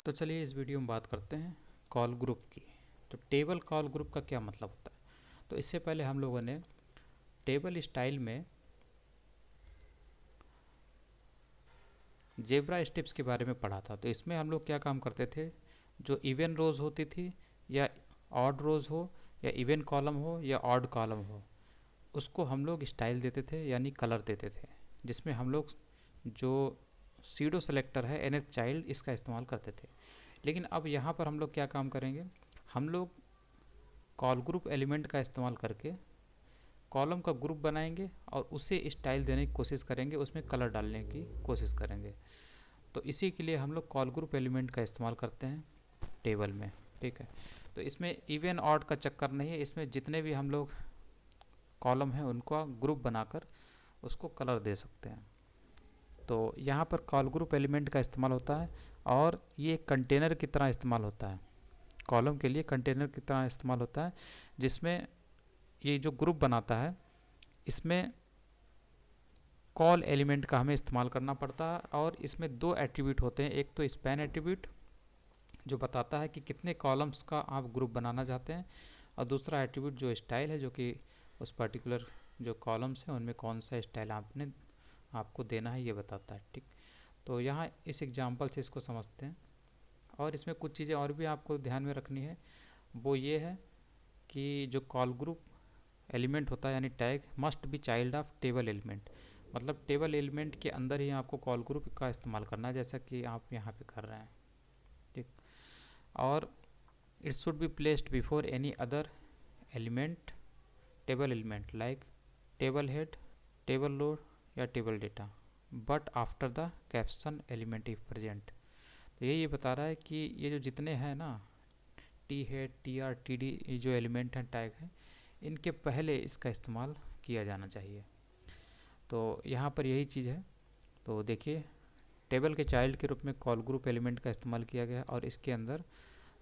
तो चलिए इस वीडियो में बात करते हैं कॉल ग्रुप की। तो टेबल कॉल ग्रुप का क्या मतलब होता है। तो इससे पहले हम लोगों ने टेबल स्टाइल में जेब्रा स्टेप्स के बारे में पढ़ा था। तो इसमें हम लोग क्या काम करते थे, जो इवन रोज़ होती थी या ऑड रोज़ हो या इवन कॉलम हो या ऑड कॉलम हो, उसको हम लोग स्टाइल देते थे यानी कलर देते थे, जिसमें हम लोग जो सीडो सेलेक्टर है एनएच चाइल्ड इसका इस्तेमाल करते थे। लेकिन अब यहाँ पर हम लोग क्या काम करेंगे, हम लोग कॉल ग्रुप एलिमेंट का इस्तेमाल करके कॉलम का ग्रुप बनाएंगे और उसे स्टाइल देने की कोशिश करेंगे, उसमें कलर डालने की कोशिश करेंगे। तो इसी के लिए हम लोग कॉल ग्रुप एलिमेंट का इस्तेमाल करते हैं टेबल में, ठीक है। तो इसमें इवन ऑड का चक्कर नहीं है, इसमें जितने भी हम लोग कॉलम हैं उनको ग्रुप बनाकर उसको कलर दे सकते हैं। तो यहाँ पर कॉल ग्रुप एलिमेंट का इस्तेमाल होता है और ये कंटेनर की तरह इस्तेमाल होता है, कॉलम के लिए कंटेनर की तरह इस्तेमाल होता है, जिसमें ये जो ग्रुप बनाता है इसमें कॉल एलिमेंट का हमें इस्तेमाल करना पड़ता है। और इसमें दो एट्रीब्यूट होते हैं, एक तो स्पैन एट्रीब्यूट जो बताता है कि कितने कॉलम्स का आप ग्रुप बनाना चाहते हैं, और दूसरा एट्रीब्यूट जो स्टाइल है, जो कि उस पर्टिकुलर जो कॉलम्स हैं उनमें कौन सा स्टाइल आपको देना है ये बताता है, ठीक। तो यहाँ इस एग्जांपल से इसको समझते हैं। और इसमें कुछ चीज़ें और भी आपको ध्यान में रखनी है, वो ये है कि जो कॉल ग्रुप एलिमेंट होता है यानी tag must be child of table element, मतलब टेबल एलिमेंट के अंदर ही आपको कॉल ग्रुप का इस्तेमाल करना है, जैसा कि आप यहाँ पे कर रहे हैं, ठीक। और it should be placed before any other element, table element like table head, table load या table data, but after the caption element if present. तो ये बता रहा है कि ये जो जितने हैं ना, T head, T R, T D, ये जो एलिमेंट हैं टैग हैं, इनके पहले इसका इस्तेमाल किया जाना चाहिए। तो यहाँ पर यही चीज़ है। तो देखिए टेबल के चाइल्ड के रूप में कॉल ग्रुप एलिमेंट का इस्तेमाल किया गया है, और इसके अंदर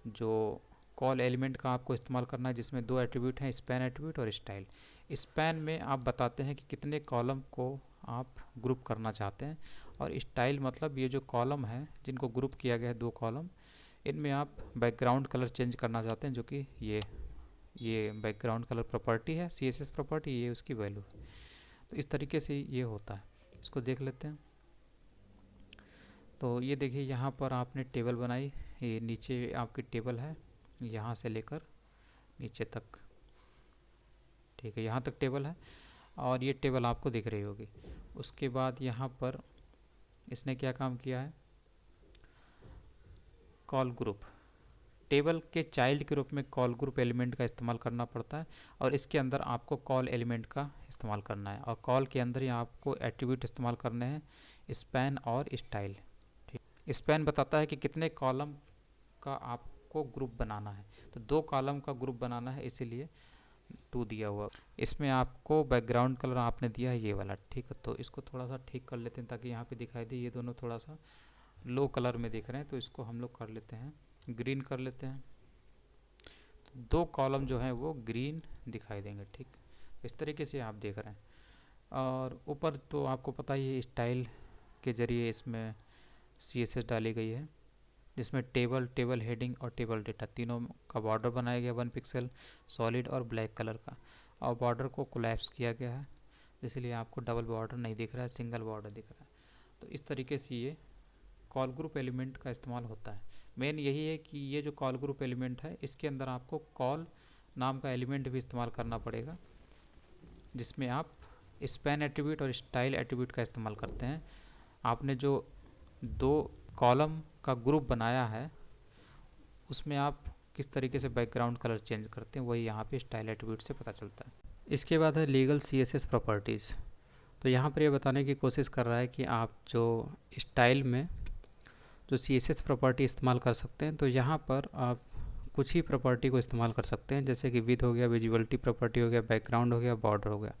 जो कॉल एलिमेंट का आपको इस्तेमाल करना है, जिसमें दो एट्रीब्यूट हैं, स्पैन एट्रीब्यूट और स्टाइल। स्पैन में आप बताते हैं कि कितने कॉलम को आप ग्रुप करना चाहते हैं, और स्टाइल मतलब ये जो कॉलम है जिनको ग्रुप किया गया है, दो कॉलम, इनमें आप बैकग्राउंड कलर चेंज करना चाहते हैं, जो कि ये बैकग्राउंड कलर प्रॉपर्टी है, CSS प्रॉपर्टी, ये उसकी वैल्यू है। तो इस तरीके से ये होता है, इसको देख लेते हैं। तो ये देखिए यहाँ पर आपने टेबल बनाई, ये नीचे आपकी टेबल है यहाँ से लेकर नीचे तक, ठीक है, यहाँ तक टेबल है और ये टेबल आपको दिख रही होगी। उसके बाद यहाँ पर इसने क्या काम किया है, कॉल ग्रुप, टेबल के चाइल्ड के रूप में कॉल ग्रुप एलिमेंट का इस्तेमाल करना पड़ता है, और इसके अंदर आपको कॉल एलिमेंट का इस्तेमाल करना है, और कॉल के अंदर ही आपको एट्रीब्यूट इस्तेमाल करने हैं, स्पैन और स्टाइल, ठीक। स्पैन बताता है कि कितने कॉलम का आपको ग्रुप बनाना है, तो दो कॉलम का ग्रुप बनाना है, इसीलिए 2 दिया हुआ। इसमें आपको बैकग्राउंड कलर आपने दिया है ये वाला, ठीक है। तो इसको थोड़ा सा ठीक कर लेते हैं ताकि यहाँ पे दिखाई दे, ये दोनों थोड़ा सा लो कलर में दिख रहे हैं, तो इसको हम लोग कर लेते हैं ग्रीन कर लेते हैं। तो दो कॉलम जो हैं वो ग्रीन दिखाई देंगे, ठीक। इस तरीके से आप देख रहे हैं। और ऊपर तो आपको पता ही है स्टाइल के ज़रिए इसमें CSS डाली गई है, जिसमें टेबल, टेबल हेडिंग और टेबल डेटा तीनों का बॉर्डर बनाया गया 1 पिक्सल सॉलिड और ब्लैक कलर का, और बॉर्डर को कोलैप्स किया गया है, इसलिए आपको डबल बॉर्डर नहीं दिख रहा है, सिंगल बॉर्डर दिख रहा है। तो इस तरीके से ये कॉल ग्रुप एलिमेंट का इस्तेमाल होता है। मेन यही है कि ये जो कॉल ग्रुप एलिमेंट है इसके अंदर आपको कॉल नाम का एलिमेंट भी इस्तेमाल करना पड़ेगा, जिसमें आप स्पैन एट्रीब्यूट और स्टाइल एट्रीब्यूट का इस्तेमाल करते हैं। आपने जो दो कॉलम का ग्रुप बनाया है उसमें आप किस तरीके से बैकग्राउंड कलर चेंज करते हैं, वही यहाँ पे स्टाइल एट्रीब्यूट से पता चलता है। इसके बाद है लीगल CSS प्रॉपर्टीज़। तो यहाँ पर ये बताने की कोशिश कर रहा है कि आप जो स्टाइल में जो CSS प्रॉपर्टी इस्तेमाल कर सकते हैं, तो यहाँ पर आप कुछ ही प्रॉपर्टी को इस्तेमाल कर सकते हैं, जैसे कि विथ हो गया, विजिबिलिटी प्रॉपर्टी हो गया, बैकग्राउंड हो गया, बॉर्डर हो गया,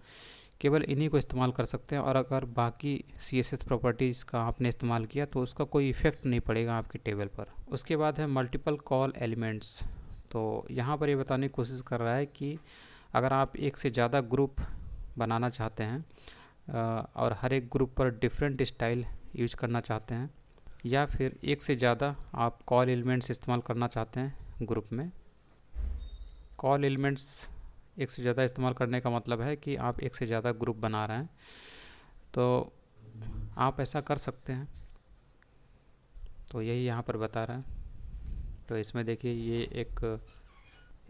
केवल इन्हीं को इस्तेमाल कर सकते हैं। और अगर बाकी CSS प्रॉपर्टीज़ का आपने इस्तेमाल किया तो उसका कोई इफ़ेक्ट नहीं पड़ेगा आपकी टेबल पर। उसके बाद है मल्टीपल कॉल एलिमेंट्स। तो यहाँ पर ये बताने की कोशिश कर रहा है कि अगर आप एक से ज़्यादा ग्रुप बनाना चाहते हैं और हर एक ग्रुप पर डिफरेंट स्टाइल यूज करना चाहते हैं, या फिर एक से ज़्यादा आप कॉल एलिमेंट्स इस्तेमाल करना चाहते हैं ग्रुप में। कॉल एलिमेंट्स एक से ज़्यादा इस्तेमाल करने का मतलब है कि आप एक से ज़्यादा ग्रुप बना रहे हैं, तो आप ऐसा कर सकते हैं। तो यही यहाँ पर बता रहे हैं। तो इसमें देखिए ये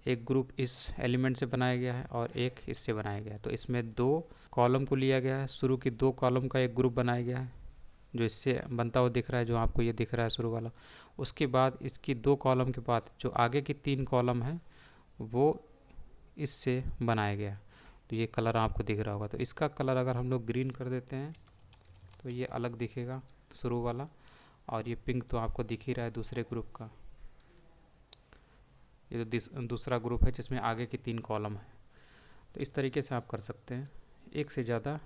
एक ग्रुप इस एलिमेंट से बनाया गया है और एक इससे बनाया गया है। तो इसमें दो कॉलम को लिया गया है, शुरू की दो कॉलम का एक ग्रुप बनाया गया है जो इससे बनता हुआ दिख रहा है, जो आपको ये दिख रहा है शुरू वाला। उसके बाद इसकी दो कॉलम के बाद जो आगे की तीन कॉलम है वो इससे बनाया गया। तो ये कलर आपको दिख रहा होगा। तो इसका कलर अगर हम लोग ग्रीन कर देते हैं तो ये अलग दिखेगा शुरू वाला, और ये पिंक तो आपको दिख ही रहा है दूसरे ग्रुप का। ये तो दूसरा ग्रुप है जिसमें आगे की तीन कॉलम है। तो इस तरीके से आप कर सकते हैं, एक से ज़्यादा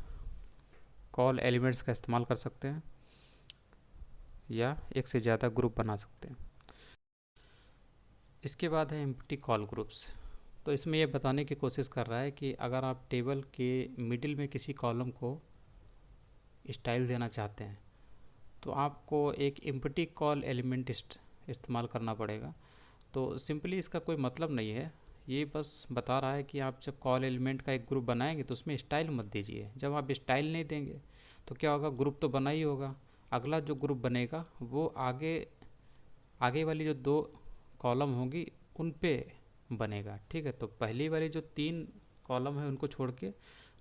कॉल एलिमेंट्स का इस्तेमाल कर सकते हैं या एक से ज़्यादा ग्रुप बना सकते हैं। इसके बाद है एम्प्टी कॉल ग्रुप्स। तो इसमें ये बताने की कोशिश कर रहा है कि अगर आप टेबल के मिडिल में किसी कॉलम को स्टाइल देना चाहते हैं तो आपको एक एम्प्टी कॉल एलिमेंट इस्तेमाल करना पड़ेगा। तो सिंपली इसका कोई मतलब नहीं है, ये बस बता रहा है कि आप जब कॉल एलिमेंट का एक ग्रुप बनाएंगे तो उसमें स्टाइल मत दीजिए। जब आप स्टाइल नहीं देंगे तो क्या होगा, ग्रुप तो बना ही होगा, अगला जो ग्रुप बनेगा वो आगे आगे वाली जो दो कॉलम होंगी उन पे बनेगा। ठीक है, तो पहली वाली जो तीन कॉलम है उनको छोड़ के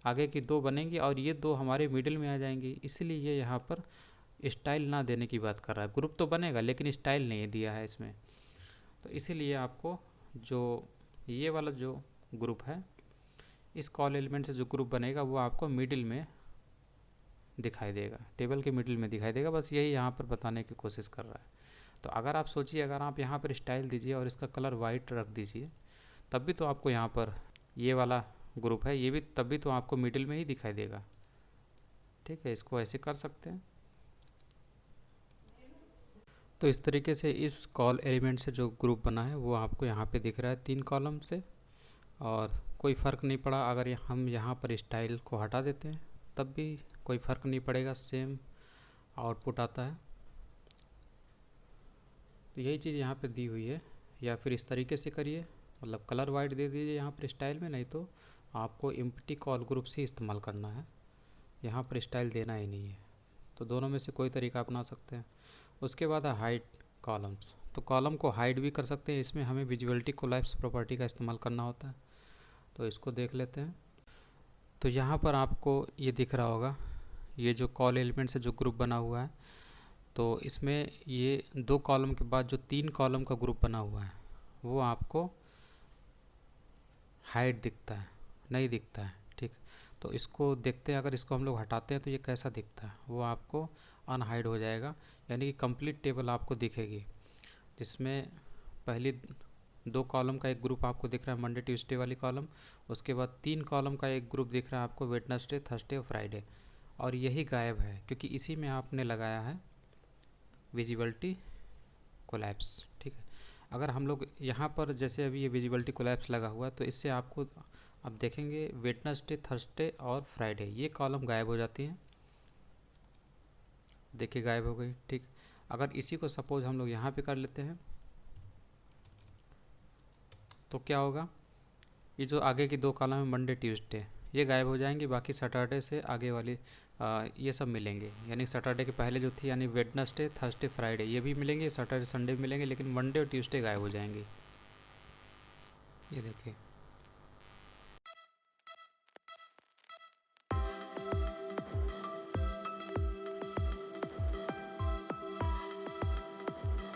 आगे की दो बनेंगी और ये दो हमारे मिडिल में आ जाएंगी। इसीलिए ये यहाँ पर स्टाइल ना देने की बात कर रहा है। ग्रुप तो बनेगा लेकिन स्टाइल नहीं दिया है इसमें। तो इसीलिए आपको जो ये वाला जो ग्रुप है, इस कॉल एलिमेंट से जो ग्रुप बनेगा वो आपको मिडिल में दिखाई देगा, टेबल के मिडिल में दिखाई देगा। बस यही यहाँ पर बताने की कोशिश कर रहा है। तो अगर आप सोचिए, अगर आप यहाँ पर स्टाइल दीजिए और इसका कलर वाइट रख दीजिए, तब भी तो आपको यहाँ पर ये वाला ग्रुप है, ये भी तब भी तो आपको मिडिल में ही दिखाई देगा। ठीक है, इसको ऐसे कर सकते हैं। तो इस तरीके से इस कॉल एलिमेंट से जो ग्रुप बना है वो आपको यहाँ पे दिख रहा है तीन कॉलम से, और कोई फ़र्क नहीं पड़ा। अगर हम यहाँ पर स्टाइल को हटा देते हैं तब भी कोई फ़र्क नहीं पड़ेगा, सेम आउटपुट आता है। तो यही चीज़ यहाँ पे दी हुई है। या फिर इस तरीके से करिए, मतलब कलर वाइट दे दीजिए यहाँ पर स्टाइल में, नहीं तो आपको एम्प्टी कॉल ग्रुप से इस्तेमाल करना है, यहाँ पर स्टाइल देना ही नहीं है। तो दोनों में से कोई तरीका अपना सकते हैं। उसके बाद है हाइड कॉलम्स। तो कॉलम को हाइड भी कर सकते हैं, इसमें हमें विजुअलिटी कोलैप्स प्रॉपर्टी का इस्तेमाल करना होता है। तो इसको देख लेते हैं। तो यहाँ पर आपको ये दिख रहा होगा, ये जो कॉल एलिमेंट से जो ग्रुप बना हुआ है, तो इसमें ये दो कॉलम के बाद जो तीन कॉलम का ग्रुप बना हुआ है वो आपको हाइड दिखता है, नहीं दिखता है। ठीक, तो इसको देखते हैं। अगर इसको हम लोग हटाते हैं तो ये कैसा दिखता है, वो आपको अनहाइड हो जाएगा, यानी कि कंप्लीट टेबल आपको दिखेगी, जिसमें पहली दो कॉलम का एक ग्रुप आपको दिख रहा है, मंडे ट्यूसडे वाली कॉलम। उसके बाद तीन कॉलम का एक ग्रुप दिख रहा है आपको, वेडनेसडे थर्सडे और फ्राइडे। और यही गायब है क्योंकि इसी में आपने लगाया है विजिबिलिटी कोलैप्स। ठीक है, अगर हम लोग यहाँ पर जैसे अभी ये विजिबिलिटी कोलैप्स लगा हुआ है तो इससे आपको अब देखेंगे वेडनेसडे थर्सडे और फ्राइडे ये कॉलम गायब हो जाती हैं। देखिए गायब हो गई। ठीक, अगर इसी को सपोज हम लोग यहाँ पे कर लेते हैं तो क्या होगा, ये जो आगे की दो कॉलम है मंडे ट्यूसडे ये गायब हो जाएंगे, बाकी सैटरडे से आगे वाली ये सब मिलेंगे। यानी सैटरडे के पहले जो थी यानी वेडनेसडे थर्सडे फ्राइडे ये भी मिलेंगे, सैटरडे संडे भी मिलेंगे, लेकिन मंडे और ट्यूसडे गायब हो जाएंगे। ये देखिए